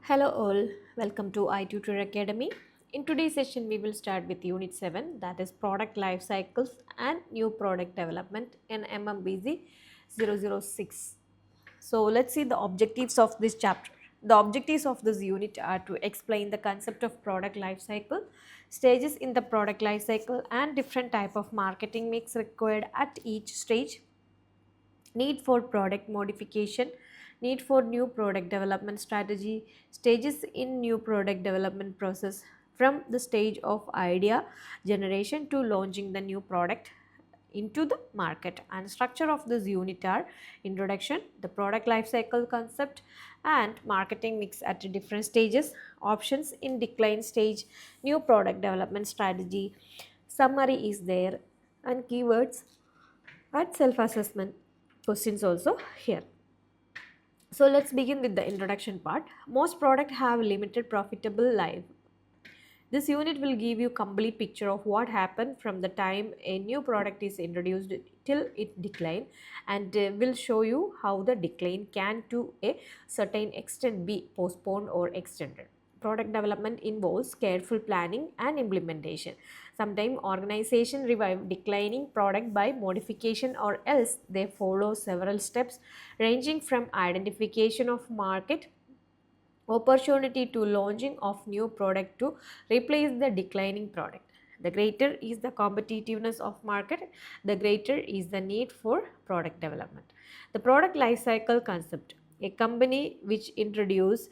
Hello all, welcome to i-tutor Academy. In today's session, we will start with Unit 7, that is Product Life Cycles and New Product Development in MMBZ 006. So let's see the objectives of this chapter. The objectives of this unit are to explain the concept of product life cycle, stages in the product life cycle and different type of marketing mix required at each stage, need for product modification, need for new product development strategy, stages in new product development process from the stage of idea generation to launching the new product into the market. And structure of this unit are introduction, the product life cycle concept and marketing mix at different stages, options in decline stage, new product development strategy, summary is there, and keywords and self-assessment questions also here. So let's begin with the introduction part. Most products have limited profitable life. This unit will give you complete picture of what happened from the time a new product is introduced till it decline, and will show you how the decline can to a certain extent be postponed or extended. Product development involves careful planning and implementation. Sometimes organization revive declining product by modification, or else they follow several steps ranging from identification of market opportunity to launching of new product to replace the declining product. The greater is the competitiveness of market, the greater is the need for product development. The product life cycle concept. A company which introduces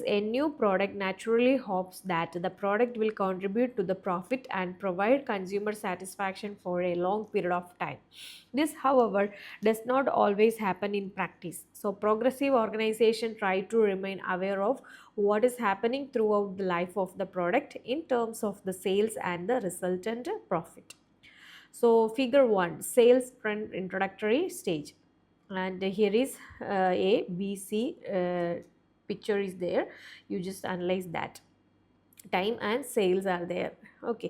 a new product naturally hopes that the product will contribute to the profit and provide consumer satisfaction for a long period of time. This, however, does not always happen in practice. So, progressive organizations try to remain aware of what is happening throughout the life of the product in terms of the sales and the resultant profit. So, figure 1, sales trend introductory stage, and here is A, B, C picture is there. You just analyze that. Time and sales are there. Okay,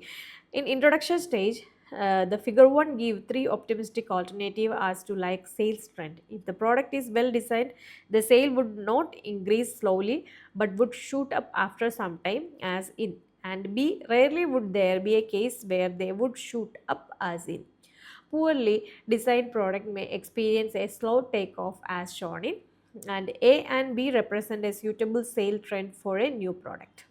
in introduction stage, the figure 1 give 3 optimistic alternative as to like sales trend. If the product is well designed, the sale would not increase slowly but would shoot up after some time as in, and B, rarely would there be a case where they would shoot up as in. Poorly designed product may experience a slow takeoff as shown in, and A and B represent a suitable sale trend for a new product.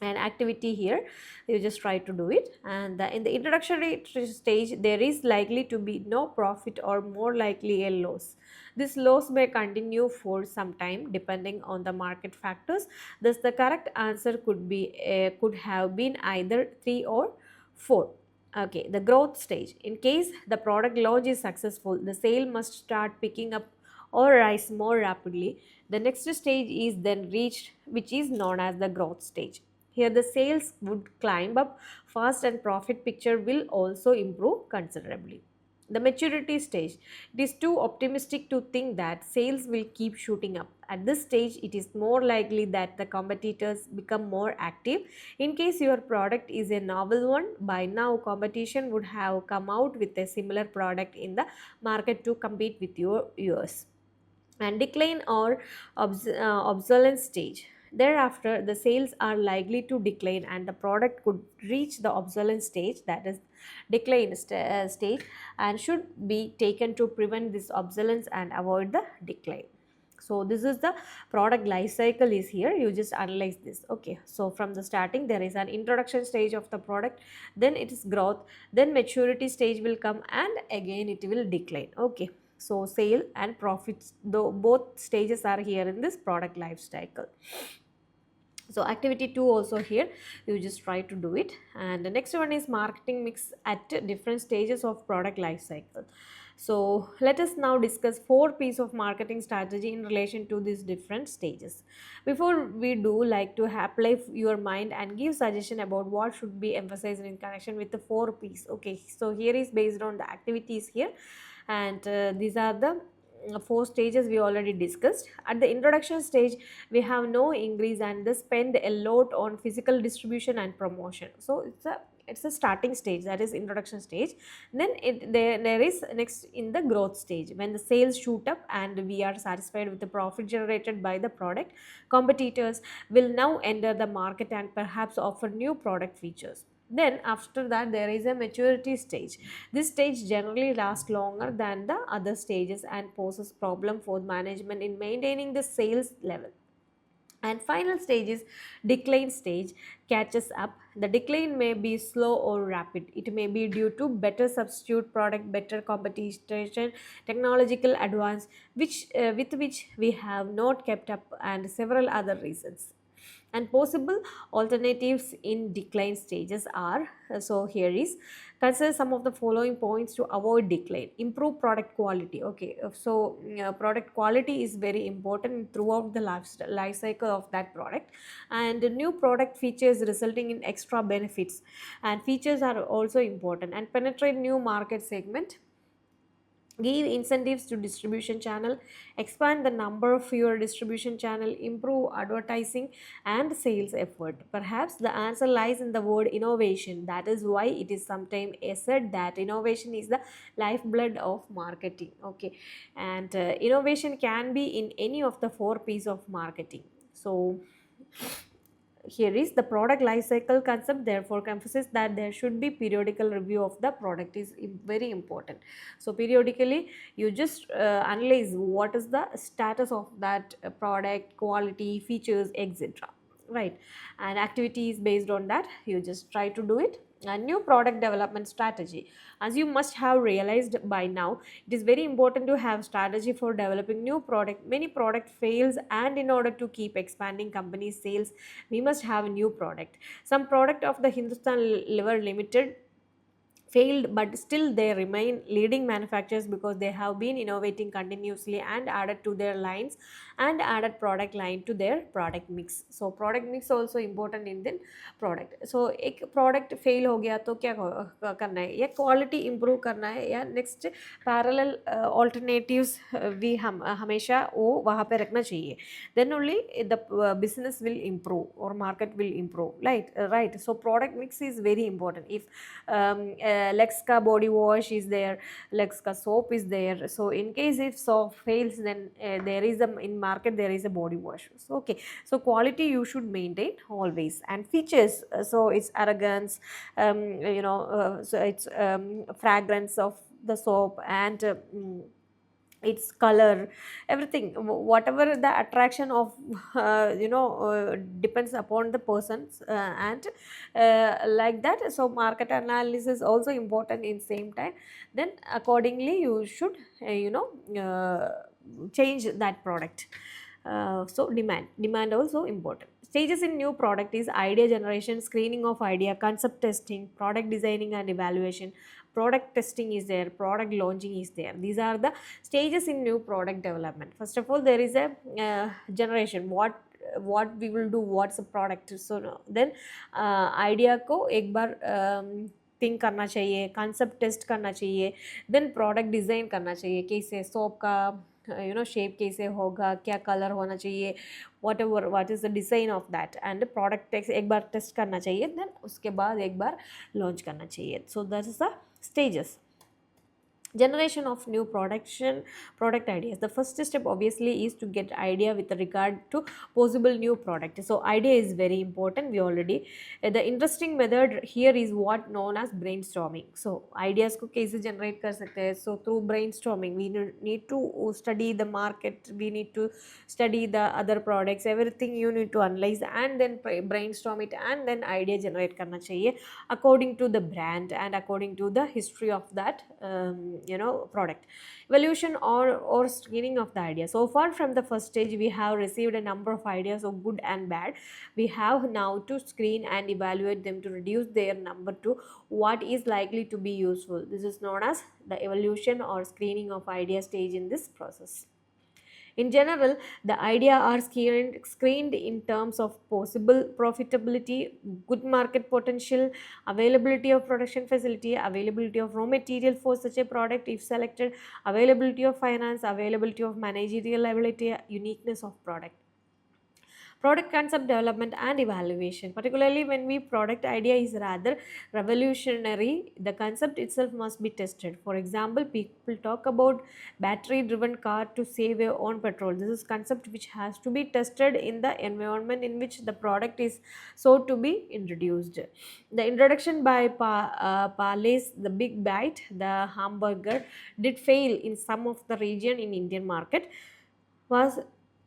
An activity here, you just try to do it, and in the introductory stage there is likely to be no profit or more likely a loss. This loss may continue for some time depending on the market factors. Thus the correct answer could have been either 3 or 4. Okay, the growth stage. In case the product launch is successful, the sale must start picking up or rise more rapidly. The next stage is then reached, which is known as the growth stage. Here the sales would climb up fast and profit picture will also improve considerably. The maturity stage. It is too optimistic to think that sales will keep shooting up. At this stage, it is more likely that the competitors become more active. In case your product is a novel one, by now competition would have come out with a similar product in the market to compete with yours. And decline or obsolescence stage. Thereafter, the sales are likely to decline and the product could reach the obsolescence stage, that is decline stage, and should be taken to prevent this obsolescence and avoid the decline. So this is the product life cycle is here, you just analyze this. Okay, so from the starting there is an introduction stage of the product, then it is growth, then maturity stage will come, and again it will decline. Okay, so sale and profits, though both stages are here in this product life cycle. So activity 2 also here, you just try to do it. And the next one is marketing mix at different stages of product life cycle. So let us now discuss 4 pieces of marketing strategy in relation to these different stages. Before we do, like to apply your mind and give suggestion about what should be emphasized in connection with the 4 pieces. Okay, so here is based on the activities here, and these are the 4 stages we already discussed. At the introduction stage, we have no increase and they spend a lot on physical distribution and promotion. So it's a it's a starting stage, that is introduction stage. Then there is next in the growth stage, when the sales shoot up and we are satisfied with the profit generated by the product. Competitors will now enter the market and perhaps offer new product features. Then after that there is a maturity stage. This stage generally lasts longer than the other stages and poses problem for management in maintaining the sales level. And final stage is decline stage, catches up. The decline may be slow or rapid. It may be due to better substitute product, better competition, technological advance with which we have not kept up, and several other reasons. And possible alternatives in decline stages are, so here is, consider some of the following points to avoid decline. Improve product quality. Okay, so product quality is very important throughout the life cycle of that product. And new product features resulting in extra benefits, and features are also important. And penetrate new market segment, give incentives to distribution channel, expand the number of your distribution channel, improve advertising and sales effort. Perhaps the answer lies in the word innovation. That is why it is sometimes said that innovation is the lifeblood of marketing. Okay, and innovation can be in any of the 4 P's of marketing. So here is the product life cycle concept, therefore emphasizes that there should be periodical review of the product is very important. So periodically you just analyze what is the status of that product, quality, features, etc., right? And activities based on that, you just try to do it. A new product development strategy, as you must have realized by now, it is very important to have strategy for developing new product. Many product fails, and in order to keep expanding company sales, we must have a new product. Some product of the Hindustan Liver Limited failed, but still they remain leading manufacturers because they have been innovating continuously and added to their lines and added product line to their product mix. So product mix also important in the product. So एक product fail हो गया तो क्या करना है, या quality improve करना है, या next parallel alternatives भी हम हमेशा वो वहाँ पे रखना चाहिए. Then only the business will improve or market will improve, right? So product mix is very important. If Lex ka body wash is there, Lex ka soap is there, so in case if soap fails, then there is a in market there is a body wash. So okay, so quality you should maintain always. And features, so it's arrogance, so it's fragrance of the soap, and its color, everything, whatever the attraction of depends upon the persons, and like that. So market analysis also important in same time. Then accordingly you should change that product. So demand also important. Stages in new product is idea generation, screening of idea, concept testing, product designing and evaluation, product testing is there, product launching is there. These are the stages in new product development. First of all, there is a generation, what we will do, what's the product. So then idea को एक बार think करना चाहिए, concept test करना चाहिए, then product design करना चाहिए, कैसे soap का शेप कैसे होगा, क्या कलर होना चाहिए, what is the design of that, and product एक बार टेस्ट करना चाहिए, देन उसके बाद एक बार लॉन्च करना चाहिए. So that is the stages. Generation of new product ideas. The first step obviously is to get idea with regard to possible new product. So idea is very important. We already the interesting method here is what known as brainstorming. So ideas को कैसे generate कर सकते हैं? So through brainstorming we need to study the market, we need to study the other products, everything you need to analyze and then brainstorm it, and then idea generate करना चाहिए according to the brand and according to the history of that product. Evaluation or screening of the idea. So far from the first stage we have received a number of ideas of good and bad. We have now to screen and evaluate them to reduce their number to what is likely to be useful. This is known as the evaluation or screening of idea stage in this process. In general, the idea are screened in terms of possible profitability, good market potential, availability of production facility, availability of raw material for such a product if selected, availability of finance, availability of managerial ability, uniqueness of product. Product concept development and evaluation, particularly when we product idea is rather revolutionary, the concept itself must be tested. For example, people talk about battery driven car to save your own petrol. This is concept which has to be tested in the environment in which the product is so to be introduced. The introduction by Parley's The Big Bite, the hamburger, did fail in some of the region in Indian market. Was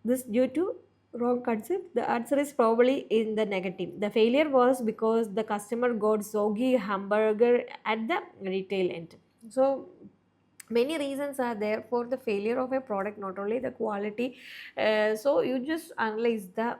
this due to wrong concept? The answer is probably in the negative. The failure was because the customer got soggy hamburger at the retail end. So many reasons are there for the failure of a product, not only the quality. So you just analyze the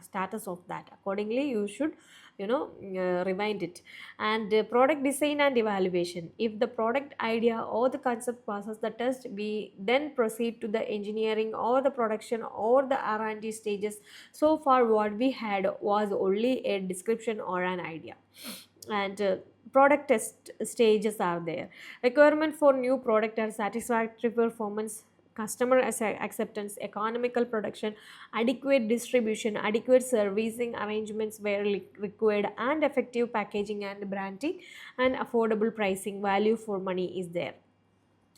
status of that. Accordingly you should rewind it. And product design and evaluation, if the product idea or the concept passes the test, we then proceed to the engineering or the production or the R&D stages. So far what we had was only a description or an idea. And product test stages are there. Requirement for new product are satisfactory performance, customer acceptance, economical production, adequate distribution, adequate servicing arrangements where required, and effective packaging and branding, and affordable pricing, value for money is there.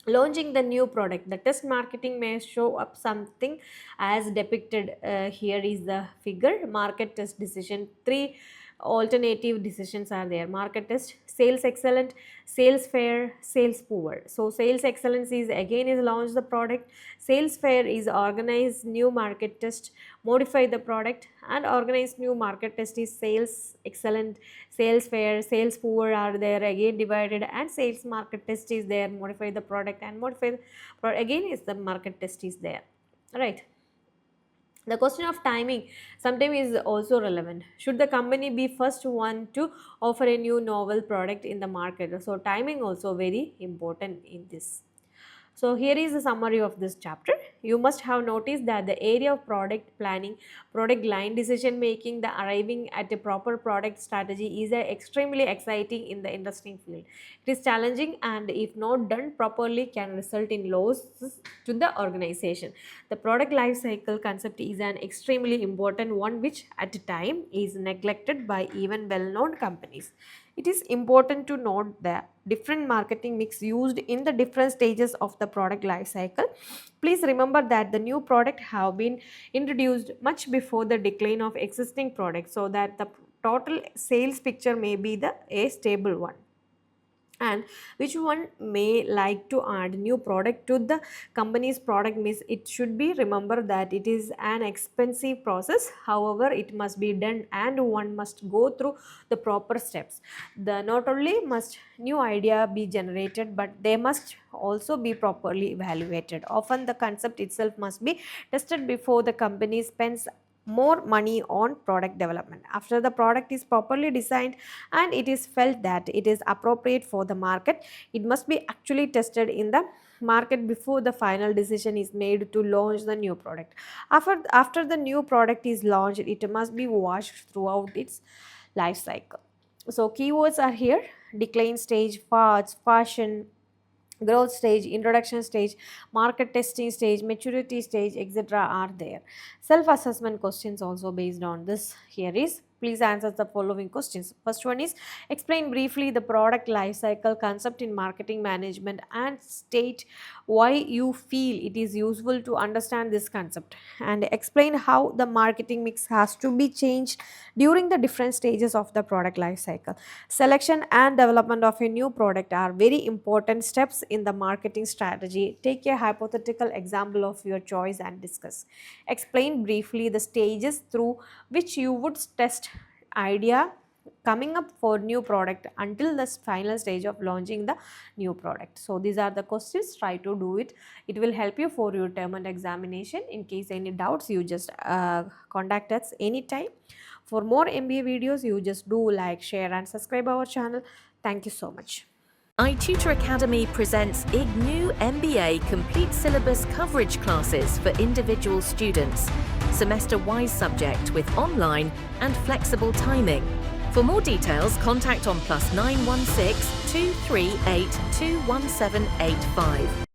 Launching the new product, the test marketing may show up something as depicted here is the figure. Market test decision, three alternative decisions are there. Market test, sales excellent, sales fair, sales poor. So sales excellence is again is launch the product, sales fair is organize new market test, modify the product, and organize new market test is sales excellent, sales fair, sales poor are there again divided, and sales market test is there, modify the product and modify the product again is the market test is there, right. The question of timing sometimes is also relevant. Should the company be first one to offer a new novel product in the market? So timing also very important in this. So here is a summary of this chapter. You must have noticed that the area of product planning, product line decision making, the arriving at a proper product strategy is extremely exciting in the interesting field. It is challenging and if not done properly can result in losses to the organization. The product life cycle concept is an extremely important one which at a time is neglected by even well-known companies. It is important to note the different marketing mix used in the different stages of the product life cycle. Please remember that the new product have been introduced much before the decline of existing products, so that the total sales picture may be a stable one. And which one may like to add new product to the company's product mix, it should be remember that it is an expensive process. However, it must be done and one must go through the proper steps. The not only must new idea be generated, but they must also be properly evaluated. Often the concept itself must be tested before the company spends more money on product development. After the product is properly designed and it is felt that it is appropriate for the market, it must be actually tested in the market before the final decision is made to launch the new product. After the new product is launched, it must be watched throughout its life cycle. So keywords are here: decline stage, parts, fashion, growth stage, introduction stage, market testing stage, maturity stage, etc. are there. Self-assessment questions also based on this here is, please answer the following questions. First one is, explain briefly the product life cycle concept in marketing management and state why you feel it is useful to understand this concept, and explain how the marketing mix has to be changed during the different stages of the product life cycle. Selection and development of a new product are very important steps in the marketing strategy. Take a hypothetical example of your choice and discuss. Explain briefly the stages through which you would test idea coming up for new product until the final stage of launching the new product. So these are the questions, try to do it. It will help you for your term and examination. In case any doubts, you just contact us anytime. For more MBA videos, you just do like, share and subscribe our channel. Thank you so much. i-tutor Academy presents Ignou Mba complete syllabus coverage classes for individual students, semester-wise subject with online and flexible timing. For more details, contact on +916 238 21785.